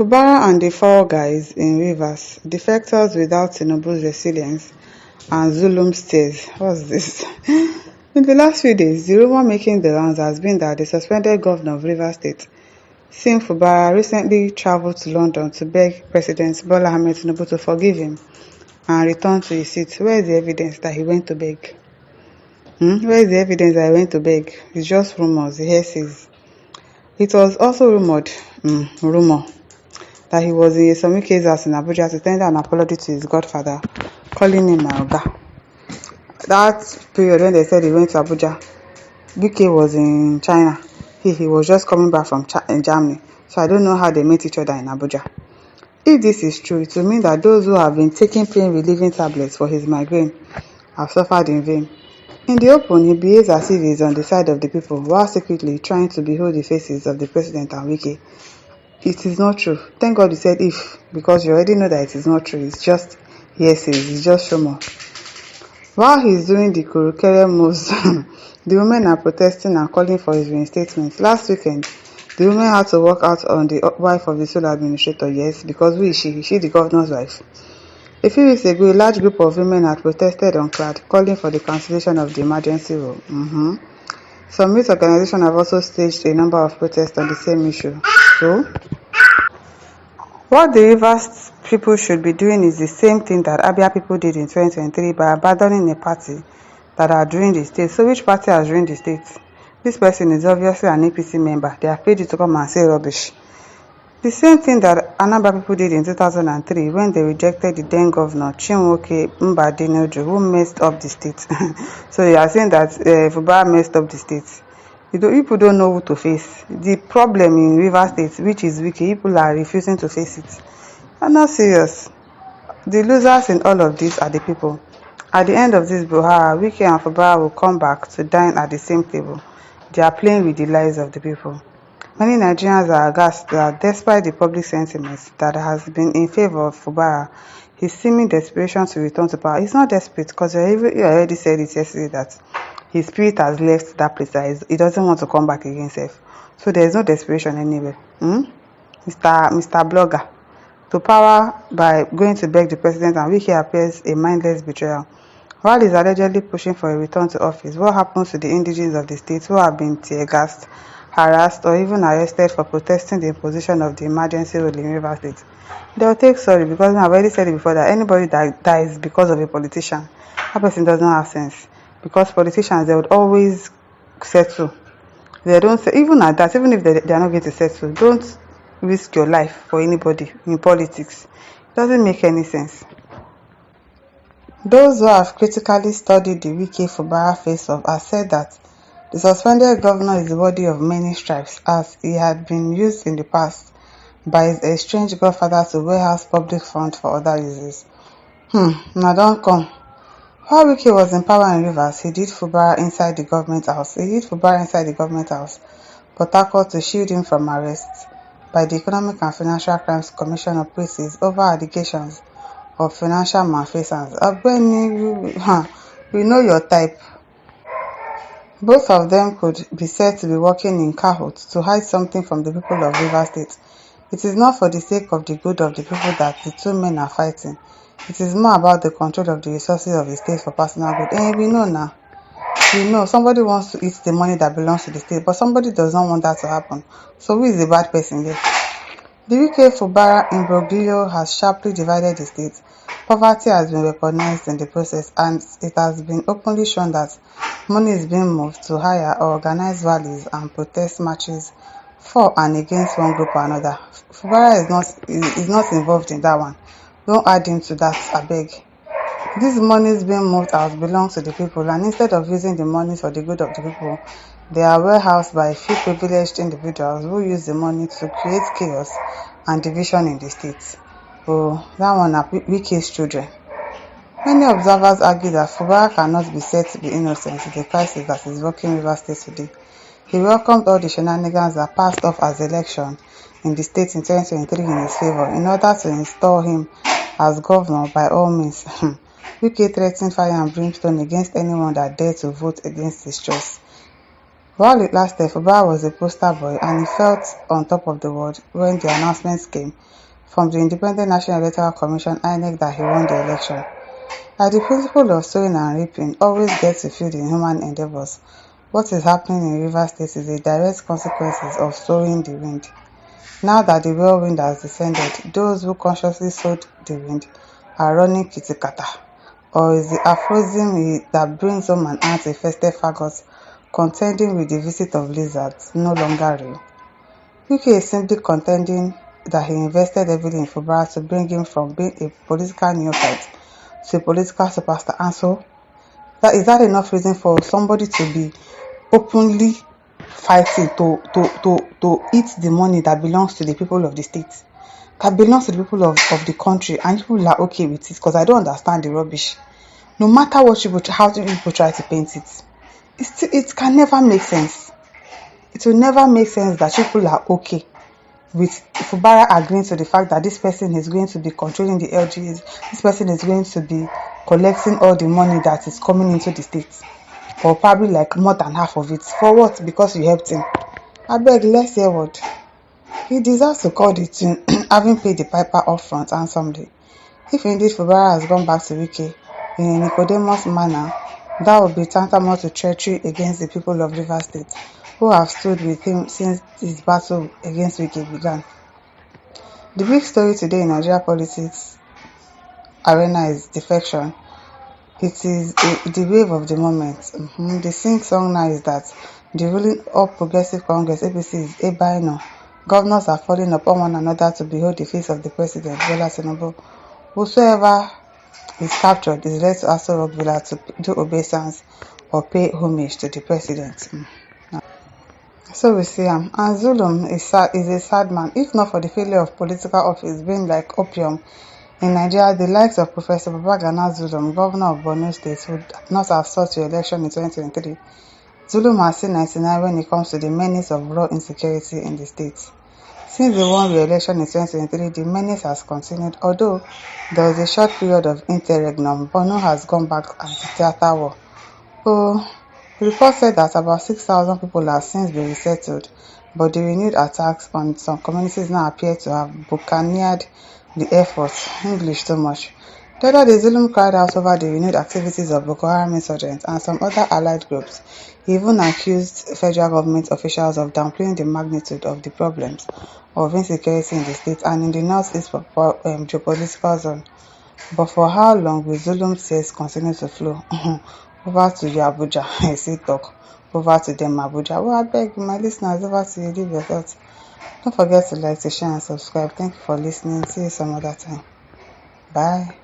Fubara and the Four Guys in Rivers, defectors without Tinubu's resilience, and Zulum stays. What's this? In the last few days, the rumor making the rounds has been that the suspended governor of Rivers State, Sim Fubara, recently traveled to London to beg President Bola Ahmed Tinubu to forgive him and return to his seat. Where is the evidence that he went to beg? Where is the evidence that he went to beg? It's just rumors, the hearsays. It was also rumor that he was in a Somike's house in Abuja to tender an apology to his godfather, calling him my oga. That period when they said he went to Abuja, Wike was in China. He was just coming back from Germany. So I don't know how they met each other in Abuja. If this is true, it will mean that those who have been taking pain-relieving tablets for his migraine have suffered in vain. In the open, he behaves as if he is on the side of the people, while secretly trying to behold the faces of the president and Wike. It is not true. Thank God you said if, because you already know that it is not true. It's just hearsays, it's just rumor. While he is doing the Kurukere moves, the women are protesting and calling for his reinstatement. Last weekend, the women had to walk out on the wife of the sole administrator, yes, because who is she? Is she the governor's wife? A few weeks ago, a large group of women had protested on CLAD, calling for the cancellation of the emergency rule. Some youth organizations have also staged a number of protests on the same issue. So, what the Rivers people should be doing is the same thing that Abia people did in 2023 by abandoning a party that had ruined the state. So which party has ruined the state? This person is obviously an APC member. They have paid you to come and say rubbish. The same thing that Anambra people did in 2003 when they rejected the then governor, Chinwoke Mbadinuju, who messed up the state. So you are saying that Fubara messed up the state. People don't know who to face. The problem in River State, which is Wike, people are refusing to face it. I'm not serious. The losers in all of this are the people. At the end of this brouhaha, Wike and Fubara will come back to dine at the same table. They are playing with the lives of the people. Many Nigerians are aghast that despite the public sentiment that has been in favor of Fubara, his seeming desperation to return to power is not desperate, because you already said it yesterday that his spirit has left that place. That he doesn't want to come back again, safe. So there is no desperation anywhere. Mr. Blogger, to power by going to beg the president, and Wike appears a mindless betrayal. While he is allegedly pushing for a return to office, what happens to the indigenes of the state who have been tear-gassed, harassed, or even arrested for protesting the imposition of the emergency rule in Rivers State? They'll take sorry, because I've already said it before that anybody that dies because of a politician, that person does not have sense. Because politicians, they would always settle. They don't say, even at that, even if they are not going to settle, don't risk your life for anybody in politics. It doesn't make any sense. Those who have critically studied the Wike Fubara face-off have said that the suspended governor is worthy of many stripes, as he had been used in the past by his estranged godfather to warehouse public funds for other uses. Now don't come. While Wike was in power in Rivers, he did Fubara inside the government house. Port Harcourt, to shield him from arrest by the Economic and Financial Crimes Commission operatives over allegations of financial malfeasance. We know your type. Both of them could be said to be working in cahoots to hide something from the people of Rivers State. It is not for the sake of the good of the people that the two men are fighting. It is more about the control of the resources of the state for personal good. We know now. We know somebody wants to eat the money that belongs to the state, but somebody does not want that to happen. So who is the bad person here? The Wike Fubara imbroglio has sharply divided the state. Poverty has been recognized in the process, and it has been openly shown that money is being moved to hire or organize rallies and protest marches for and against one group or another. Fubara is not involved in that one. Don't add him to that, abeg. This money is being moved out belongs to the people, and instead of using the money for the good of the people, they are warehoused by a few privileged individuals who use the money to create chaos and division in the state. Oh, that one are Wike's children. Many observers argue that Fubara cannot be said to be innocent in the crisis that is rocking Rivers State today. He welcomed all the shenanigans that passed off as election in the state in 2023 in his favor in order to install him as governor by all means. Wike threatened fire and brimstone against anyone that dared to vote against his choice. While it lasted, Fubara was a poster boy and he felt on top of the world when the announcements came from the Independent National Electoral Commission (INEC) that he won the election. As the principle of sowing and reaping always gets fulfilled in human endeavors, what is happening in Rivers State is a direct consequence of sowing the wind. Now that the whirlwind has descended, those who consciously sowed the wind are running kitikata. Or is the aphorism that brings home an ant-infested faggot contending with the visit of lizards no longer real? Wike is simply contending that he invested heavily in Fubara to bring him from being a political neophyte to a political superstar, and so is that enough reason for somebody to be openly fighting to eat the money that belongs to the people of the state, that belongs to the people of the country, and people are okay with it? Because I don't understand the rubbish. No matter what how people try to paint it, it can never make sense. It will never make sense that people are okay with Fubara agreeing to the fact that this person is going to be controlling the LGAs, this person is going to be collecting all the money that is coming into the state, or probably like more than half of it. For what? Because you helped him. I beg, let's hear what. He deserves to call the tune, having paid the piper up front handsomely. If indeed Fubara has gone back to Wike in a Nicodemus manner, that would be tantamount to treachery against the people of Rivers State, who have stood with him since his battle against Wike began. The big story today in Nigeria politics arena is defection. It is the wave of the moment. The sing-song now is that the ruling All Progressive Congress (APC) is Ebaino. Governors are falling upon one another to behold the face of the president, Bola Tinubu. Whosoever is captured is led to Aso Rock Villa to do obeisance or pay homage to the president. So we see him. And Zulum is a sad man. If not for the failure of political office being like opium in Nigeria, the likes of Professor Babagana Zulum, governor of Borno State, would not have sought to election in 2023. Zulum has seen 99 when it comes to the menace of raw insecurity in the state. Since the won re-election in 2023, the menace has continued. Although there was a short period of interregnum, Borno has gone back as the theater war. The report said that about 6,000 people have since been resettled, but the renewed attacks on some communities now appear to have buccaneered the effort. English too much. The other day, Zulum cried out over the renewed activities of Boko Haram insurgents and some other allied groups. He even accused federal government officials of downplaying the magnitude of the problems of insecurity in the state and in the northeast geopolitical zone. But for how long will Zulum tears continue to flow? Over to you, Abuja. I say talk. Over to them, Abuja. Well, I beg my listeners, over to you. Leave your thoughts. Don't forget to like, to share, and subscribe. Thank you for listening. See you some other time. Bye.